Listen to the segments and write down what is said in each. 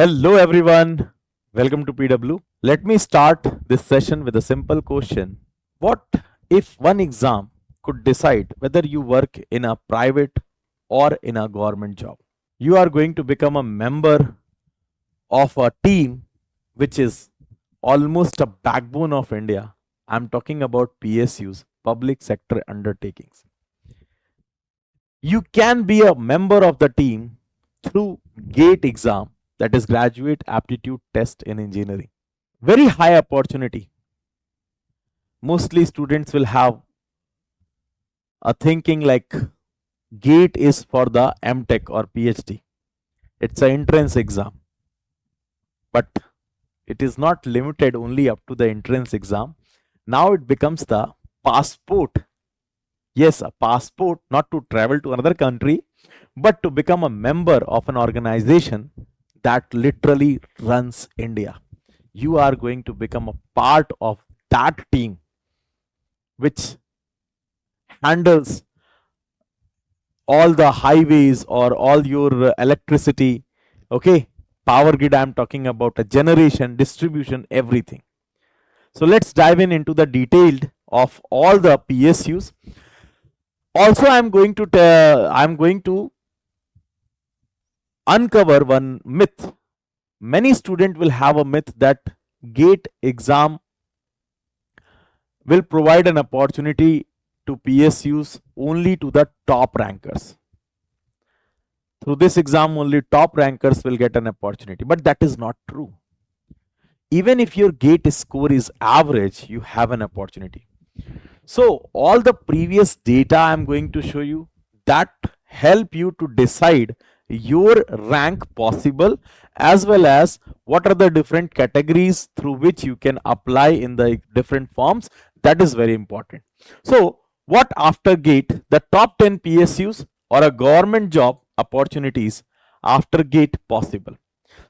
Hello everyone, welcome to PW. Let me start this session with a simple question. What if one exam could decide whether you work in a private or in a government job? You are going to become a member of a team which is almost a backbone of India. I'm talking about PSUs, public sector undertakings. You can be a member of the team through GATE exam, that is Graduate Aptitude Test in Engineering. Very high opportunity. Mostly students will have a thinking like GATE is for the MTech or PhD. It's an entrance exam. But it is not limited only up to the entrance exam. Now it becomes the passport. Yes, a passport not to travel to another country, but to become a member of an organization that literally runs India. You are going to become a part of that team which handles all the highways or all your electricity, okay, power grid. I'm talking about a generation, distribution, everything. So let's dive into the detailed of all the PSUs. Also, I'm going to uncover one myth. Many students will have a myth that GATE exam will provide an opportunity to PSUs only to the top rankers. Through this exam, only top rankers will get an opportunity, but that is not true. Even if your GATE score is average, you have an opportunity. So all the previous data I'm going to show you that help you to decide your rank possible, as well as what are the different categories through which you can apply in the different forms. That is very important. So what after GATE, the top 10 PSUs or a government job opportunities after GATE possible.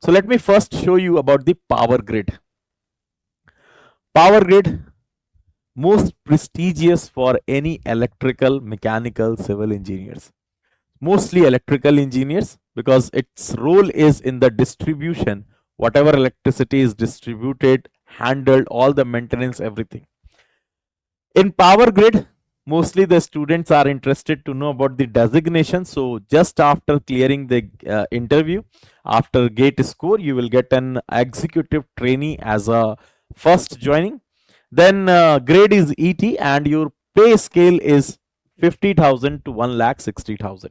So let me first show you about the power grid. Power grid, most prestigious for any electrical, mechanical, civil engineers. Mostly electrical engineers, because its role is in the distribution, whatever electricity is distributed, handled, all the maintenance, everything. In power grid, mostly the students are interested to know about the designation. So just after clearing the interview, after GATE score, you will get an executive trainee as a first joining. Then grade is ET and your pay scale is 50,000 to 1,60,000.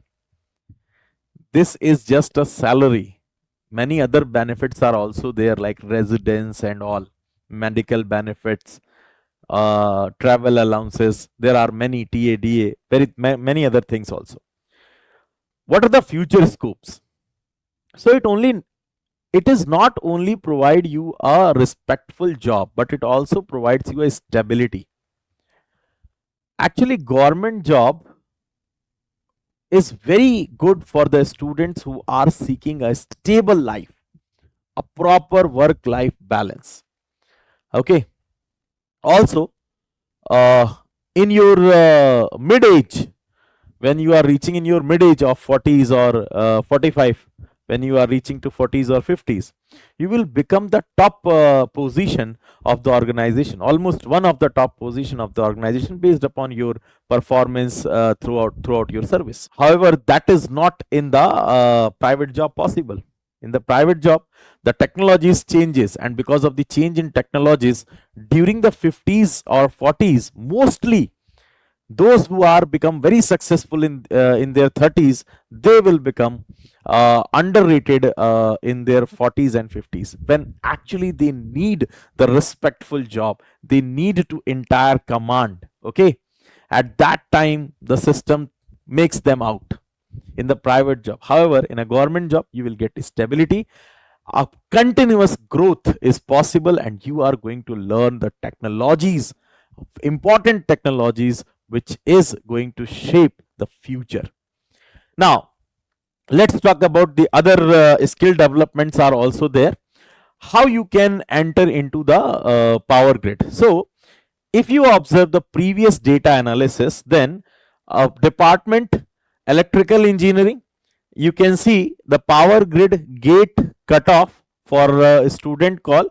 This is just a salary. Many other benefits are also there, like residence and all, medical benefits, travel allowances. There are many TADA, many other things also. What are the future scopes? So it is not only provide you a respectful job, but it also provides you a stability. Actually, government job is very good for the students who are seeking a stable life, a proper work life balance. Okay. Also, in your mid age, when you are reaching in your mid age of 40s or 45, when you are reaching to 40s or 50s, you will become the top position of the organization, almost one of the top position of the organization, based upon your performance throughout your service. However, that is not in the private job possible. In the private job, the technologies changes, and because of the change in technologies during the 50s or 40s, mostly those who are become very successful in their 30s, they will become underrated in their 40s and 50s, when actually they need the respectful job, they need to entire command. Okay, at that time the system makes them out in the private job. However, in a government job, you will get stability, a continuous growth is possible, and you are going to learn the technologies, important technologies, which is going to shape the future. Now, let's talk about the other skill developments are also there. How you can enter into the power grid. So, if you observe the previous data analysis, then department electrical engineering, you can see the power grid GATE cutoff for student call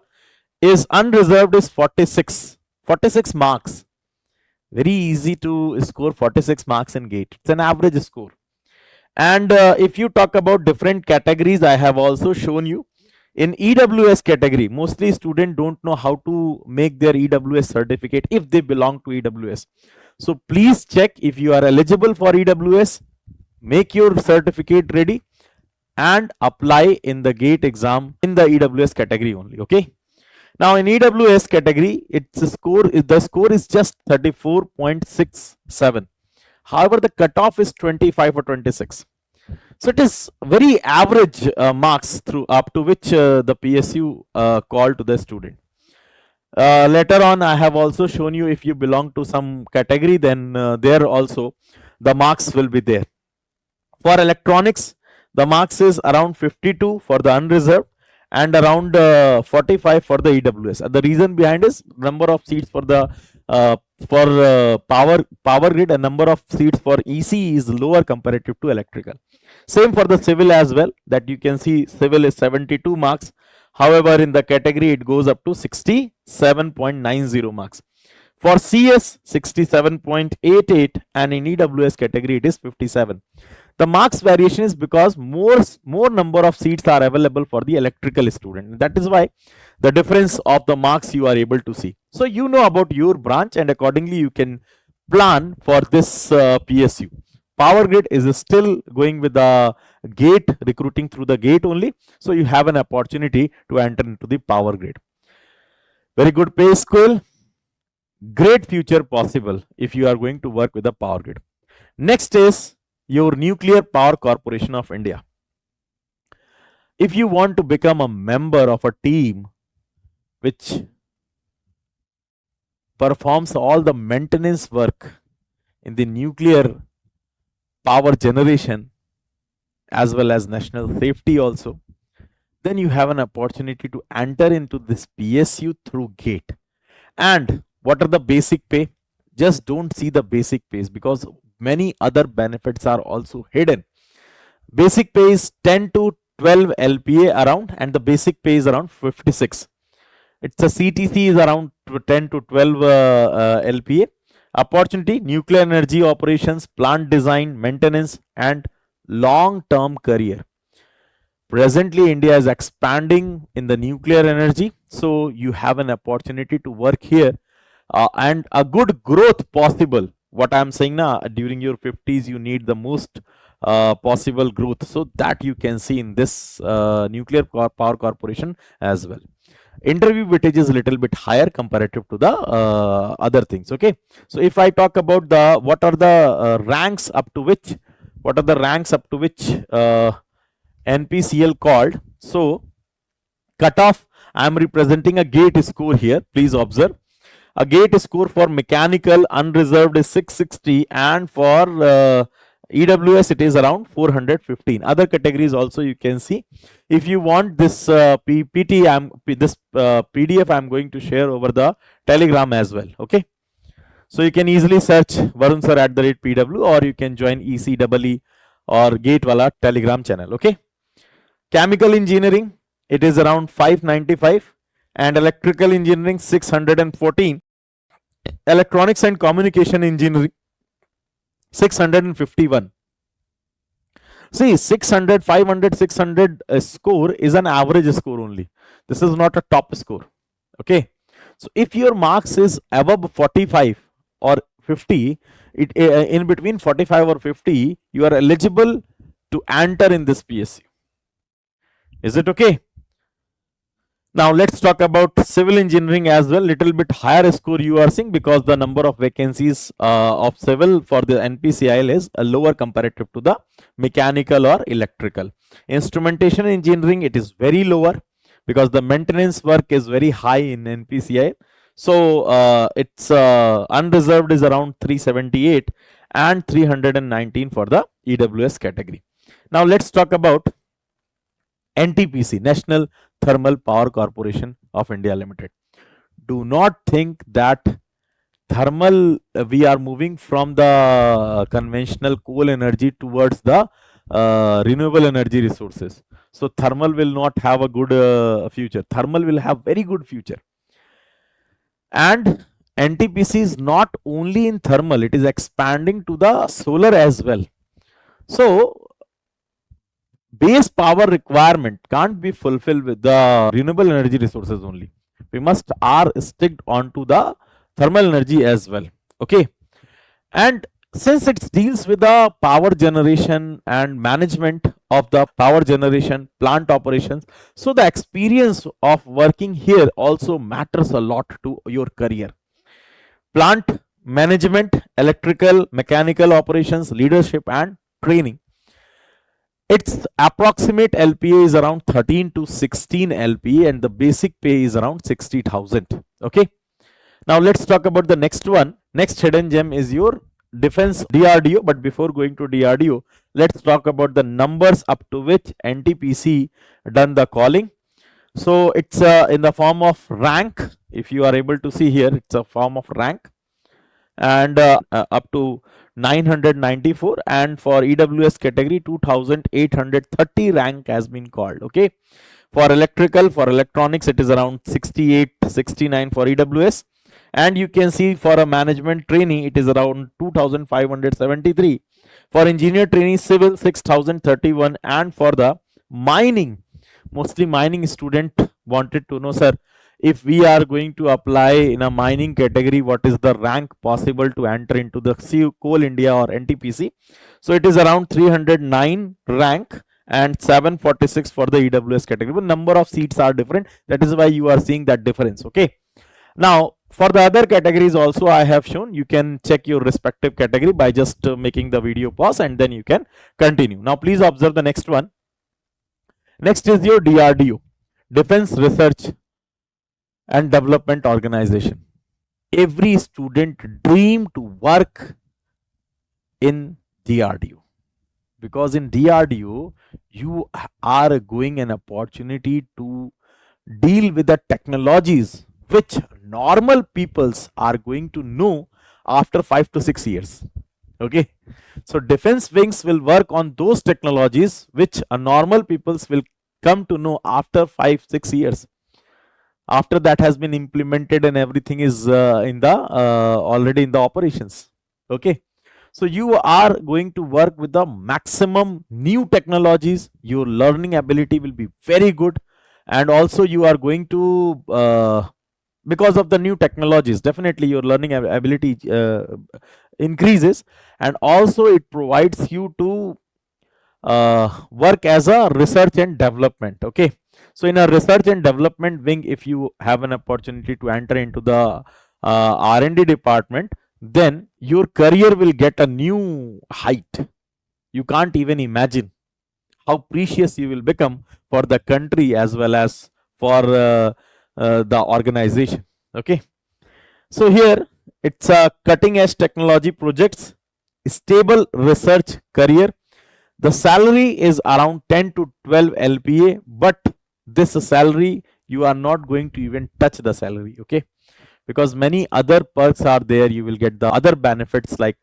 is unreserved is 46 marks. Very easy to score 46 marks in GATE. It's an average score. And if you talk about different categories, I have also shown you. In EWS category, mostly students don't know how to make their EWS certificate if they belong to EWS. So please check if you are eligible for EWS, make your certificate ready and apply in the GATE exam in the EWS category only. Okay. Now in EWS category, the score is just 34.67. However, the cutoff is 25 or 26. So it is very average marks through up to which the PSU call to the student. Later on, I have also shown you if you belong to some category, then there also the marks will be there. For electronics, the marks is around 52 for the unreserved and around 45 for the EWS. The reason behind is number of seats for the power grid and number of seats for EC is lower comparative to electrical. Same for the civil as well, that you can see civil is 72 marks. However, in the category it goes up to 67.90 marks. For CS 67.88 and in EWS category it is 57. The marks variation is because more number of seats are available for the electrical student. That is why the difference of the marks you are able to see. So you know about your branch and accordingly you can plan for this PSU. Power grid is still going with the GATE, recruiting through the GATE only. So you have an opportunity to enter into the power grid. Very good pay scale. Great future possible if you are going to work with the power grid. Next is your Nuclear Power Corporation of India. If you want to become a member of a team which performs all the maintenance work in the nuclear power generation as well as national safety also, then you have an opportunity to enter into this PSU through GATE. And what are the basic pay? Just don't see the basic pays because many other benefits are also hidden. Basic pay is 10 to 12 LPA around and the basic pay is around 56. It's a CTC is around 10 to 12 LPA. Opportunity, nuclear energy operations, plant design, maintenance and long-term career. Presently, India is expanding in the nuclear energy. So you have an opportunity to work here and a good growth possible. What I'm saying now, during your 50s, you need the most possible growth. So that you can see in this Nuclear Power Corporation as well. Interview weightage is a little bit higher comparative to the other things. Okay. So if I talk about what are the ranks up to which NPCIL called. So cutoff, I am representing a GATE score here. Please observe. A GATE score for mechanical unreserved is 660 and for EWS it is around 415. Other categories also you can see. If you want this PDF I am going to share over the Telegram as well. Okay. So you can easily search Varun sir @PW or you can join ECEE or GATE Wallah Telegram channel. Okay. Chemical engineering, it is around 595 and electrical engineering 614. Electronics and communication engineering 651. See, 600, 500, 600 score is an average score only. This is not a top score. Okay. So if your marks is above 45 or 50, in between 45 or 50, you are eligible to enter in this PSU. Is it okay? Now let's talk about civil engineering as well. Little bit higher score you are seeing because the number of vacancies of civil for the NPCIL is lower comparative to the mechanical or electrical. Instrumentation engineering, it is very lower because the maintenance work is very high in NPCIL. So it's unreserved is around 378 and 319 for the EWS category. Now let's talk about NTPC, National Thermal Power Corporation of India Limited. Do not think that thermal, we are moving from the conventional coal energy towards the renewable energy resources. So thermal will not have a good future. Thermal will have very good future. And NTPC is not only in thermal, it is expanding to the solar as well. So base power requirement can't be fulfilled with the renewable energy resources only. We must are sticked onto the thermal energy as well. Okay. And since it deals with the power generation and management of the power generation plant operations, so the experience of working here also matters a lot to your career. Plant management, electrical, mechanical operations, leadership and training. Its approximate LPA is around 13 to 16 LPA and the basic pay is around 60,000. Okay. Now let's talk about the next one. Next hidden gem is your defense DRDO. But before going to DRDO, let's talk about the numbers up to which NTPC done the calling. So it's in the form of rank. If you are able to see here, it's a form of rank, and up to 994, and for EWS category 2830 rank has been called. Okay. For electrical, for electronics, it is around 68, 69 for EWS. And you can see for a management trainee, it is around 2573. For engineer trainee, civil 6031. And for the mining, mostly mining student wanted to know, sir, if we are going to apply in a mining category, what is the rank possible to enter into the Coal India or NTPC? So it is around 309 rank and 746 for the EWS category. But number of seats are different. That is why you are seeing that difference. Okay. Now, for the other categories also I have shown. You can check your respective category by just making the video pause and then you can continue. Now, please observe the next one. Next is your DRDO, Defense Research and Development Organization. Every student dream to work in DRDO, because in DRDO you are going an opportunity to deal with the technologies which normal peoples are going to know after 5 to 6 years. Okay. So defense wings will work on those technologies which a normal peoples will come to know after 5-6 years. After that has been implemented and everything is in the already in the operations. Okay. So you are going to work with the maximum new technologies. Your learning ability will be very good, and also you are going to because of the new technologies, definitely your learning ability increases, and also it provides you to work as a research and development. Okay. So in a research and development wing, if you have an opportunity to enter into the R&D department, then your career will get a new height. You can't even imagine how precious you will become for the country as well as for the organization. Okay. So here it's a cutting edge technology projects, stable research career. The salary is around 10 to 12 LPA, but this salary you are not going to even touch the salary. Okay. Because many other perks are there. You will get the other benefits like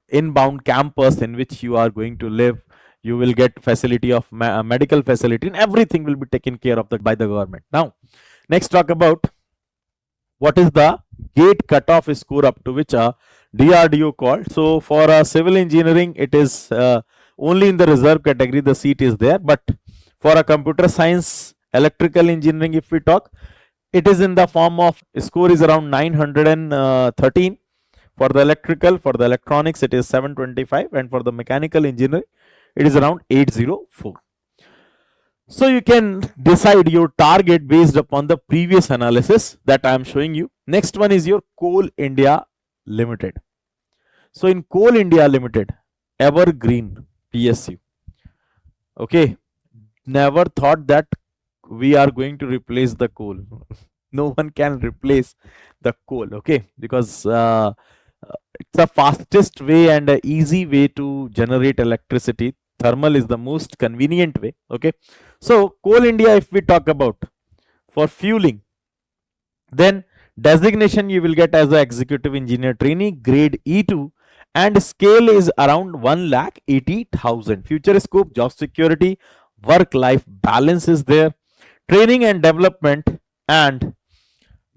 inbound campus in which you are going to live. You will get facility of medical facility, and everything will be taken care of by the government. Now, next talk about what is the gate cutoff score up to which a DRDO called. So for civil engineering, it is only in the reserve category the seat is there. But for a computer science, electrical engineering, if we talk, it is in the form of score is around 913. For the electrical, for the electronics, it is 725, and for the mechanical engineering, it is around 804. So you can decide your target based upon the previous analysis that I am showing you. Next one is your Coal India Limited. So in Coal India Limited, Evergreen PSU. Okay. Never thought that we are going to replace the coal. No one can replace the coal. Okay. Because it's the fastest way and an easy way to generate electricity. Thermal is the most convenient way. Okay. So Coal India, if we talk about for fueling, then designation you will get as the executive engineer trainee, grade E2, and scale is around 1,80,000. Future scope, job security, work-life balance is there, training and development, and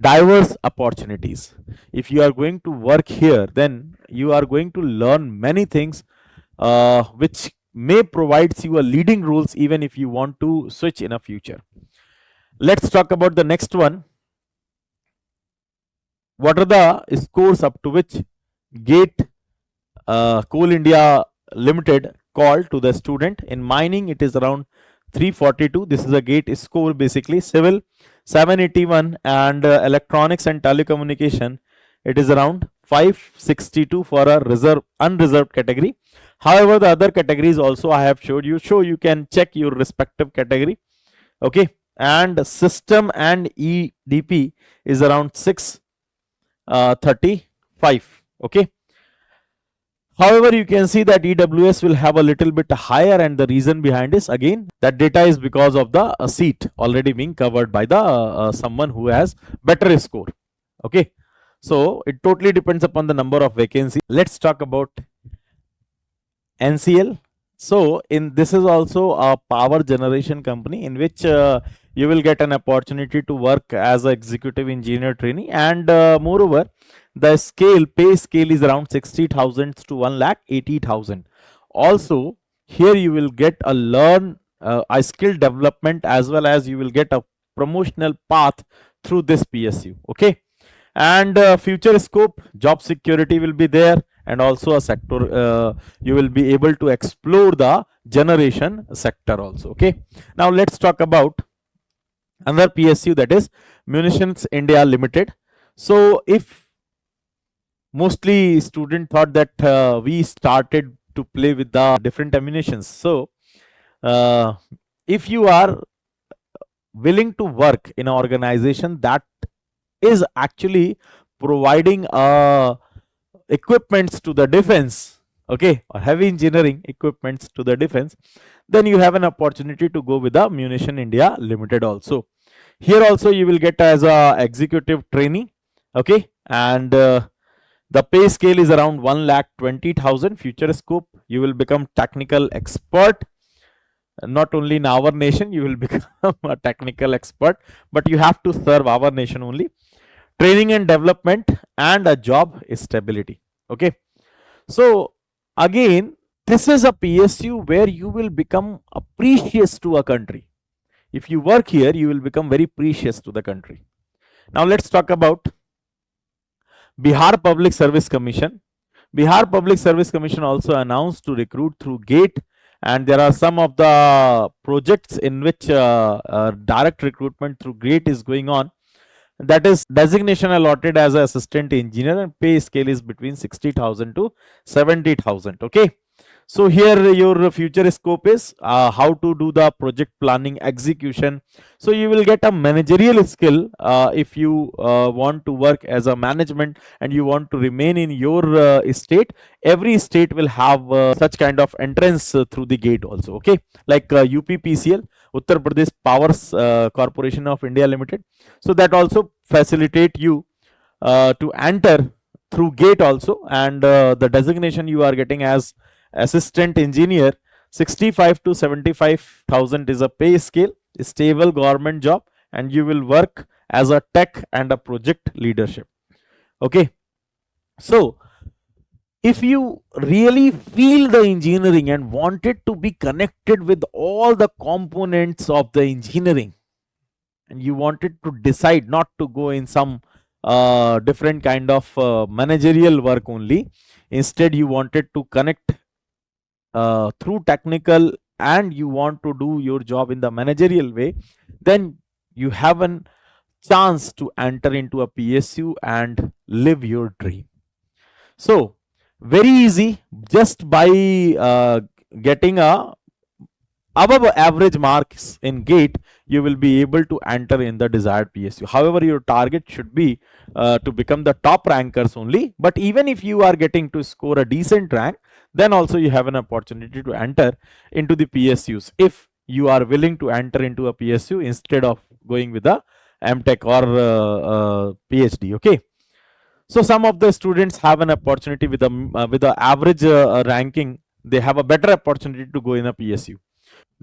diverse opportunities. If you are going to work here, then you are going to learn many things which may provides you a leading roles even if you want to switch in a future. Let's talk about the next one. What are the scores up to which GATE Coal India Limited called to the student? In mining, it is around 342. This is a GATE score basically. Civil 781, and electronics and telecommunication, it is around 562 for a unreserved category. However, the other categories also I have showed you, so you can check your respective category. Okay, and system and EDP is around 635. Okay. However, you can see that EWS will have a little bit higher, and the reason behind is again that data is because of the seat already being covered by the someone who has better score. Okay, so it totally depends upon the number of vacancies. Let's talk about NCL. So in this is also a power generation company in which you will get an opportunity to work as an executive engineer trainee, and moreover the pay scale is around 60,000 to 1,80,000. Also here you will get a skill development, as well as you will get a promotional path through this PSU. Okay, and future scope, job security will be there, and also a sector you will be able to explore the generation sector also. Okay, now let's talk about another PSU, that is Munitions India Limited. So if mostly student thought that we started to play with the different ammunitions, so if you are willing to work in an organization that is actually providing equipments to the defense, okay, or heavy engineering equipments to the defense, then you have an opportunity to go with the Munition India Limited also. Here also you will get as a executive trainee. Okay, and the pay scale is around 1,20,000. Future scope, you will become technical expert. Not only in our nation you will become a technical expert, but you have to serve our nation only. Training and development, and a job stability. Okay, so again this is a PSU where you will become precious to a country. If you work here, you will become very precious to the country. Now let's talk about Bihar Public Service Commission. Bihar Public Service Commission also announced to recruit through GATE, and there are some of the projects in which direct recruitment through GATE is going on. That is designation allotted as an assistant engineer, and pay scale is between 60,000 to 70,000. Okay, so here your future scope is how to do the project planning execution. So you will get a managerial skill if you want to work as a management and you want to remain in your state. Every state will have such kind of entrance through the GATE also. Okay, like UPPCL, Uttar Pradesh Power Corporation of India Limited. So that also facilitate you to enter through GATE also, and the designation you are getting as assistant engineer, 65 to 75,000 is a pay scale, stable government job, and you will work as a tech and a project leadership. Okay, so if you really feel the engineering and wanted to be connected with all the components of the engineering, and you wanted to decide not to go in some different kind of managerial work only, instead you wanted to connect through technical and you want to do your job in the managerial way, then you have a chance to enter into a PSU and live your dream. So very easy, just by getting a above average marks in GATE, you will be able to enter in the desired PSU. However, your target should be to become the top rankers only. But even if you are getting to score a decent rank, then also you have an opportunity to enter into the PSUs if you are willing to enter into a PSU instead of going with a MTech or PhD. Okay, so some of the students have an opportunity with the average ranking, they have a better opportunity to go in a PSU.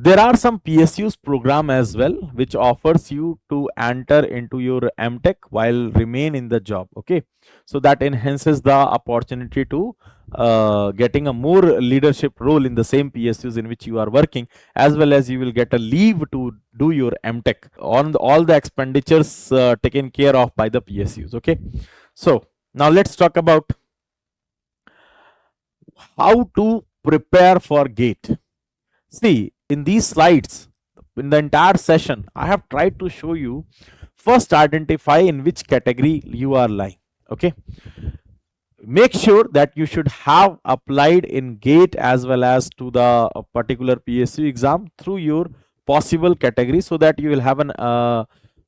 There are some PSUs program as well, which offers you to enter into your MTech while remain in the job. Okay, so that enhances the opportunity to getting a more leadership role in the same PSUs in which you are working, as well as you will get a leave to do your MTech on all the expenditures taken care of by the PSUs. Okay, so now let's talk about how to prepare for GATE. See, in these slides, in the entire session, I have tried to show you first identify in which category you are lying. Okay. Make sure that you should have applied in GATE as well as to the particular PSU exam through your possible category, so that you will have an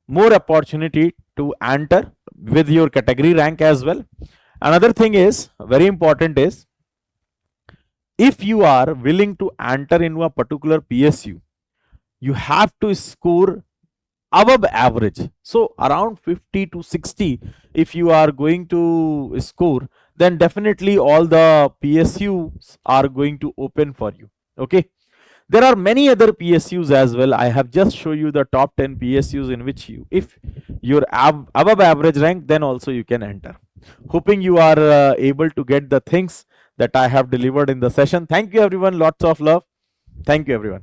more opportunity to enter with your category rank as well. Another thing is very important is, if you are willing to enter into a particular PSU, you have to score above average. So around 50 to 60, if you are going to score, then definitely all the PSUs are going to open for you. Okay. There are many other PSUs as well. I have just shown you the top 10 PSUs in which you, if you're above average rank, then also you can enter. Hoping you are able to get the things that I have delivered in the session. Thank you everyone. Lots of love. Thank you everyone.